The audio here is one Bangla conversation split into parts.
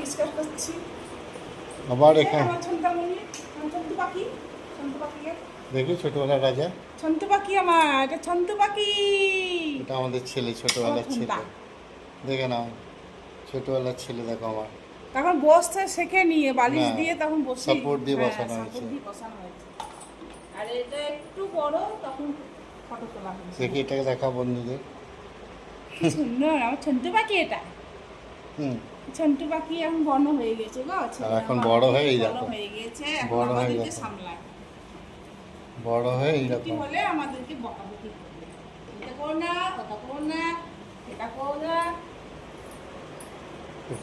পরিষ্কার করছি আবার এখানে আমার ছন্তু পাখি দেখি ছোটবেলার রাজা। ছন্তু পাখি আমার, এটা ছন্তু পাখি। এটা আমাদের ছেলে, ছোটবেলার ছেলে। দেখে নাও, ছোটবেলার ছেলে দেখো আমার। তখন বসতে শেখে নিয়ে বালিশ না, দিয়ে তখন বসে সাপোর্ট দিয়ে বসানো হয়েছে। আর এটা একটু বড় তখন ফটো তোলা হয়েছে। দেখি এটাকে দেখাও বন্ধুদের। কি সুন্দর আমার ছন্তু পাখি এটা। ছন্তু পাখি এখন বড় হয়ে গেছে গো। আর এখন বড় হয়ে এই দেখো, বড় হয়ে গেছে, এখন বড় হয়ে আমাদেরকে গেছে, সামলায়। বড় হয়ে কি এইরকম হলে আমাদেরকে বকাবকি করবে, এটা করো না, ওটা করো না, এটা করো না।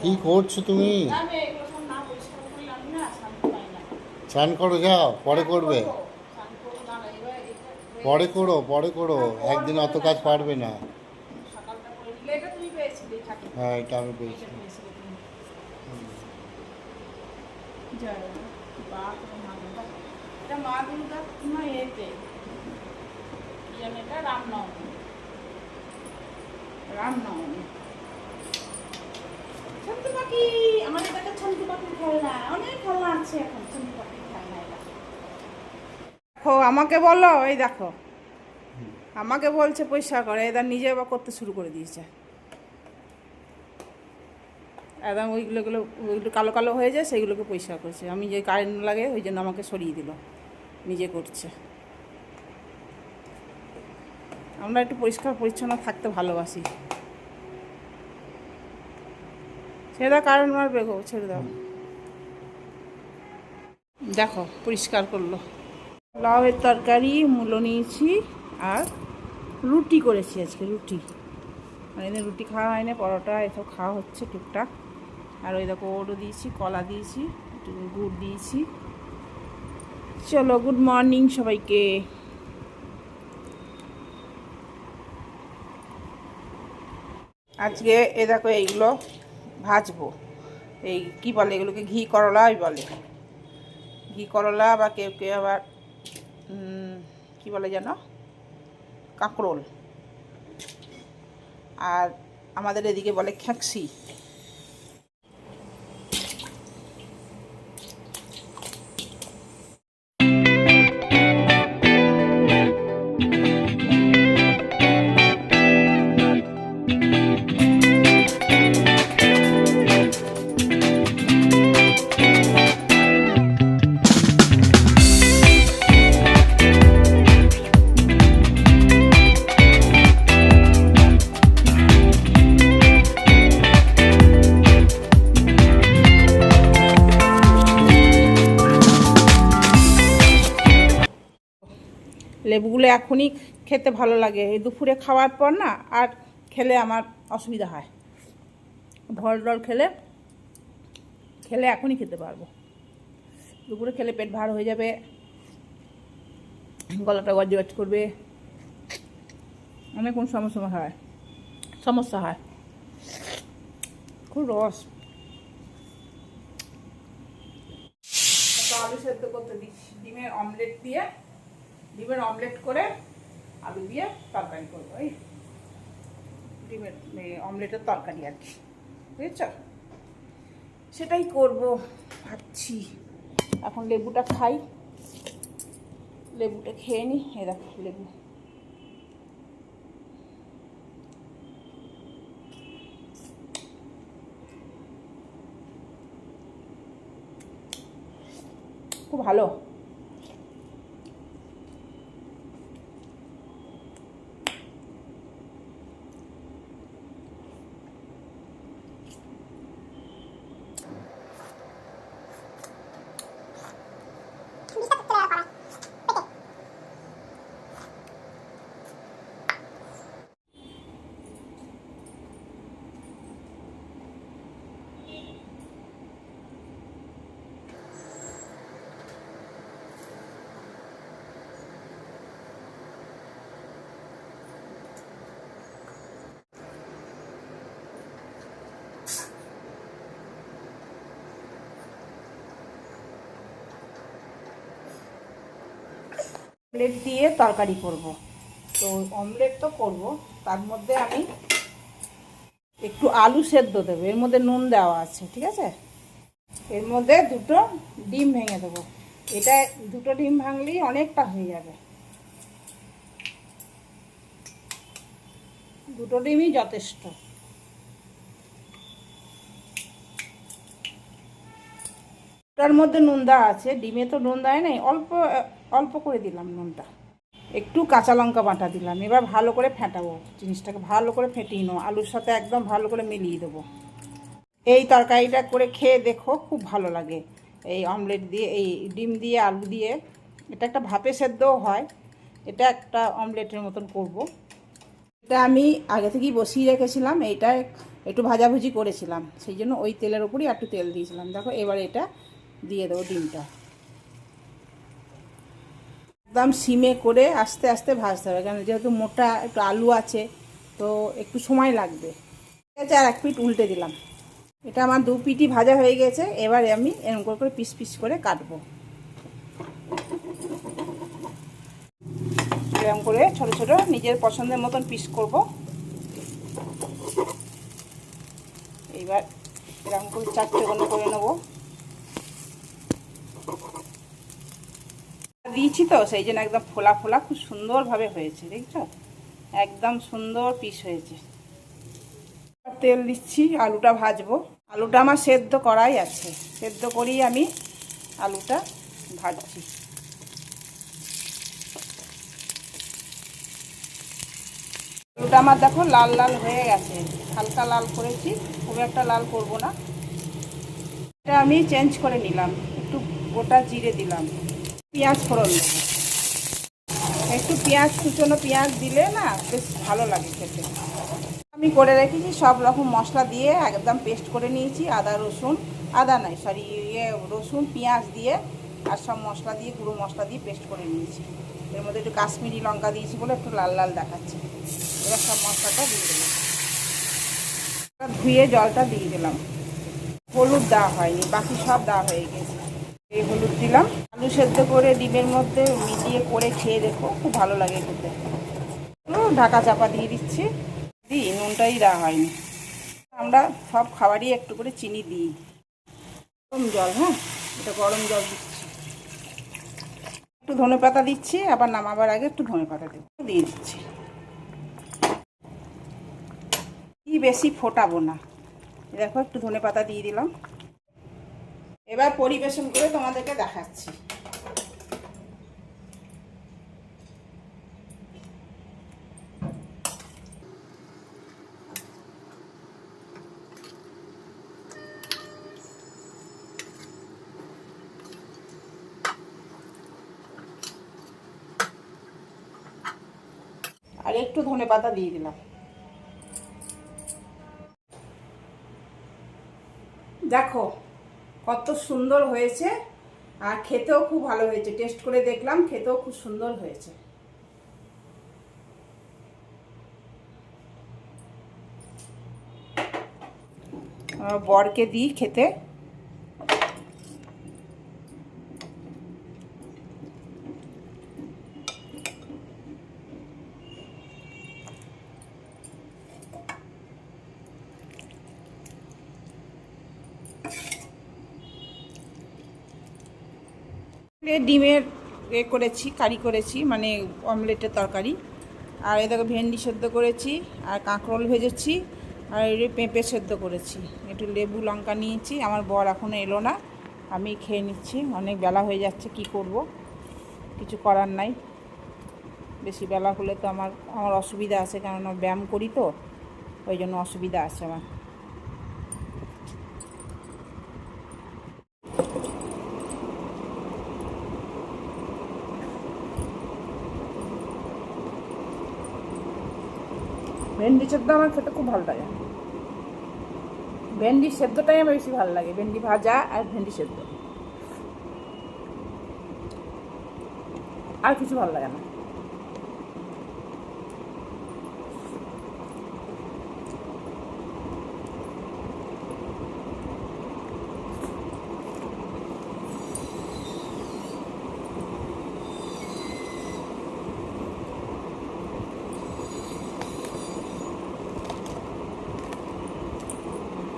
কি করছো তুমি? আমি এগুলো সব না পরিষ্কার করলে আমি না শান্তি পাই না। চান করো, যাও পরে করবে, স্নান করবো, না না, এবার এটা পরে করো, পরে করো, একদিন অত কাজ পারবে না। সকালটা করে নিলে। এটা তুমি পেয়েছিলে ঠাকুর? হ্যাঁ, এটা আমি পেয়েছি। এটা পেয়েছিলে তুমি। জয় বাবা, মা দুর্গা। এটা মা দুর্গা না, এতে কি জানি এটা, রামনবমী। রামনবমী। ছন্তু পাখি আমাদের কাছে, ছন্তু পাখির খেলনা, অনেক খেলনা আছে এখন ছন্তু পাখির খেলনা। এটা দেখো, আমাকে বলো, এই দেখো আমাকে বলছে পরিষ্কার করে, এবার নিজে আবার করতে শুরু করে দিয়েছে। একদম ওইগুলো কালো কালো হয়ে যায়, সেইগুলোকে পরিষ্কার করছে। আমি যে কারেন্ট লাগে ওই জন্য আমাকে সরিয়ে দিল, নিজে করছে। আমরা একটু পরিষ্কার পরিচ্ছন্ন থাকতে ভালোবাসি। ছেড়ে দাও, কারেন্ট মারবে গো, ছেড়ে দাও। দেখো পরিষ্কার করলো। লাউয়ের তরকারি, মূলো নিয়েছি, আর রুটি করেছি আজকে। রুটি মানে রুটি খাওয়া হয় না, পরোটা এসব খাওয়া হচ্ছে টুকটাক। আর ওই দেখো ওটও দিয়েছি, কলা দিয়েছি, একটু গুড় দিয়েছি। চলো, গুড মর্নিং সবাইকে। আজকে এ দেখো এইগুলো ভাজবো। এই কি বলে এগুলোকে, ঘি করলাই বলে। ঘি করলা, বা কেউ কেউ আবার কি বলে যেন, কাঁকরোল। আর আমাদের এদিকে বলে খ্যাঁকসি। লেবুগুলো এখনই খেতে ভালো লাগে, এই দুপুরে খাওয়ার পর না আর খেলে আমার অসুবিধা হয়। ঢল ঢল খেলে এখনই খেতে পারবো। দুপুরে খেলে পেট ভার হয়ে যাবে, গলাটা গজগজ করবে, অনেক কোন সমস্যা হয়। খুব রস। আলু সেদ্ধ করতে দিচ্ছি, ডিমের অমলেট করে আলু দিয়ে তরকারি করবো। এই ডিমের অমলেটের তরকারি আর কি, বুঝেছ? সেটাই করব ভাবছি। এখন লেবুটা খাই, লেবুটা খেয়ে নিই। এই দেখো লেবু, খুব ভালো। অমলেট দিয়ে তরকারি করব। তো অমলেট তো করব, তার মধ্যে আমি একটু আলু সেদ্ধ দেবো। এর মধ্যে নুন দেওয়া আছে, ঠিক আছে? এর মধ্যে দুটো ডিম ভেঙে দেবো। এটা দুটো ডিম ভাঙলেই অনেকটা হয়ে যাবে, দুটো ডিমই যথেষ্ট। তার মধ্যে নুন দেওয়া আছে, ডিমে তো নুন দেয় নাই, অল্প অল্প করে দিলাম নুনটা। একটু কাঁচা লঙ্কা বাটা দিলাম। এবার ভালো করে ফেটাবো, জিনিসটাকে ভালো করে ফেটিয়ে নেবো, আলুর সাথে একদম ভালো করে মিলিয়ে দেবো। এই তরকারিটা করে খেয়ে দেখো, খুব ভালো লাগে। এই অমলেট দিয়ে, এই ডিম দিয়ে, আলু দিয়ে। এটা একটা ভাপে সেদ্ধও হয়, এটা একটা অমলেটের মতন করব। এটা আমি আগে থেকেই বসিয়ে রেখেছিলাম, এইটা একটু ভাজাভুজি করেছিলাম, সেই জন্য ওই তেলের উপরই একটু তেল দিয়েছিলাম। দেখো এবার এটা দিয়ে দেবো ডিমটা, একদম সিমে করে আস্তে আস্তে ভাজতে হবে, কারণ যেহেতু মোটা একটু আলু আছে তো একটু সময় লাগবে। ঠিক আছে, আর এক পিঠ উল্টে দিলাম। এটা আমার দু পিঠই ভাজা হয়ে গেছে। এবারে আমি এরকম করে পিস পিস করে কাটবো, এরকম করে ছোট ছোট নিজের পছন্দের মতন পিস করব। এইবার এরকম করে চারটে করে নেবো। দিয়েছি তো সেই জন্য একদম ফোলা ফোলা খুব সুন্দরভাবে হয়েছে, দেখছো, একদম সুন্দর পিস হয়েছে। তেল দিচ্ছি, আলুটা ভাজবো। আলুটা আমার সেদ্ধ করাই আছে, সেদ্ধ করেই আমি আলুটা ভাজছি। আলুটা আমার দেখো লাল লাল হয়ে গেছে, হালকা লাল করেছি, খুব একটা লাল করব না। এটা আমি চেঞ্জ করে নিলাম, একটু গোটা জিরে দিলাম, পেঁয়াজ ফোড়ন দেবো। একটু পেঁয়াজ, কুচনো পেঁয়াজ দিলে না বেশ ভালো লাগে খেতে। আমি করে রেখেছি সব রকম মশলা দিয়ে একদম পেস্ট করে নিয়েছি, আদা রসুন, আদা নয় সরি রসুন পেঁয়াজ দিয়ে আর সব মশলা দিয়ে, গুঁড়ো মশলা দিয়ে পেস্ট করে নিয়েছি। এর মধ্যে একটু কাশ্মীরি লঙ্কা দিয়েছি বলে একটু লাল লাল দেখাচ্ছে। এবার সব মশলাটা দিয়ে দিলাম, ধুয়ে জলটা দিয়ে দিলাম। হলুদ দেওয়া হয়নি, বাকি সব দেওয়া হয়ে গেছে। এই হলুদ দিলাম। আলু সেদ্ধ করে ডিমের মধ্যে মিলিয়ে করে খেয়ে দেখো, খুব ভালো লাগে খেতে। ঢাকা চাপা দিয়ে দিচ্ছি, নুনটাই দেওয়া হয়নি। আমরা সব খাবারই একটু করে চিনি দিই। গরম জল, হ্যাঁ এটা গরম জল দিচ্ছি, একটু ধনেপাতা দিচ্ছি, আবার নামাবার আগে একটু ধনেপাতা দিয়ে দিচ্ছি। কি বেশি ফোটাবো না, দেখো একটু ধনেপাতা দিয়ে দিলাম। এবার পরিবেশন করে তোমাদেরকে দেখাচ্ছি। আর একটু ধনেপাতা দিয়ে দিলাম। দেখো কত সুন্দর হয়েছে, আর খেতেও খুব ভালো হয়েছে। টেস্ট করে দেখলাম, খেতেও খুব সুন্দর হয়েছে। বরকে দিই খেতে। ডিমের করেছি, কারি করেছি, মানে অমলেটের তরকারি। আর এদিকে ভেন্ডি সেদ্ধ করেছি, আর কাঁকরোল ভেজেছি, আর পেঁপে সেদ্ধ করেছি। একটু লেবু লঙ্কা নিয়েছি। আমার বর এখনও এলো না, আমি খেয়ে নিচ্ছি। অনেক বেলা হয়ে যাচ্ছে, কি করব, কিছু করার নাই। বেশি বেলা হলে তো আমার অসুবিধা আছে, কেননা ব্যায়াম করি তো, ওই জন্য অসুবিধা আছে আমার। ভেন্ডি সেদ্ধ আমার খেতে খুব ভালো লাগে, ভেন্ডি সেদ্ধটাই আমার বেশি ভালো লাগে। ভেন্ডি ভাজা আর ভেন্ডি সেদ্ধ, আর কিছু ভালো লাগে না।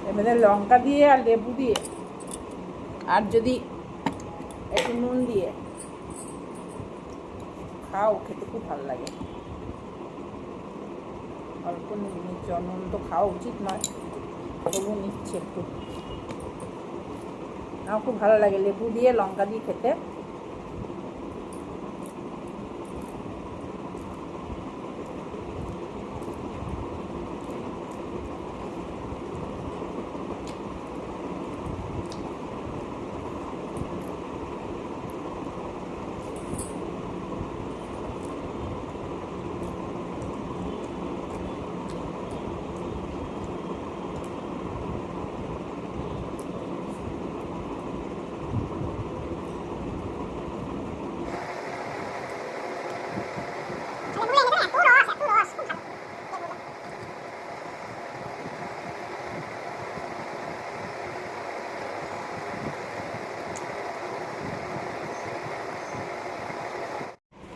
এবারে লঙ্কা দিয়ে আর লেবু দিয়ে আর যদি একটু নুন দিয়ে খাও, খেতে খুব ভালো লাগে। অল্প নুন নিচ্ছে, নুন তো খাওয়া উচিত নয়, তবু নিচ্ছে একটু। আমার খুব ভালো লাগে লেবু দিয়ে লঙ্কা দিয়ে খেতে।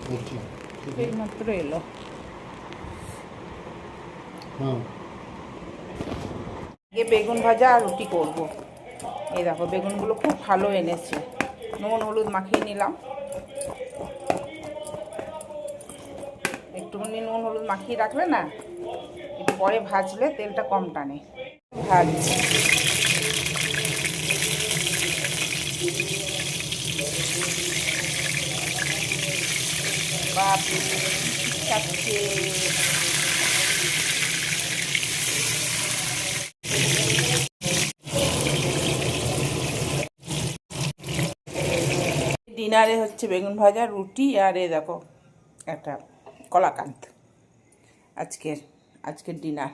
রুটি। এইমাত্র এলো। হুম। আগে বেগুন ভাজা আর রুটি করব। এই দেখো বেগুনগুলো খুব ভালো এনেছে, নুন হলুদ মাখিয়ে নিলাম। একটুখানি নুন হলুদ মাখিয়ে রাখলে না, একটু পরে ভাজলে তেলটা কম টানে। ভাজছি। বাপরে খাচ্ছে। ডিনারে হচ্ছে বেগুন ভাজা, রুটি, আর এ দেখো একটা কলাকান্ত। আজকের ডিনার।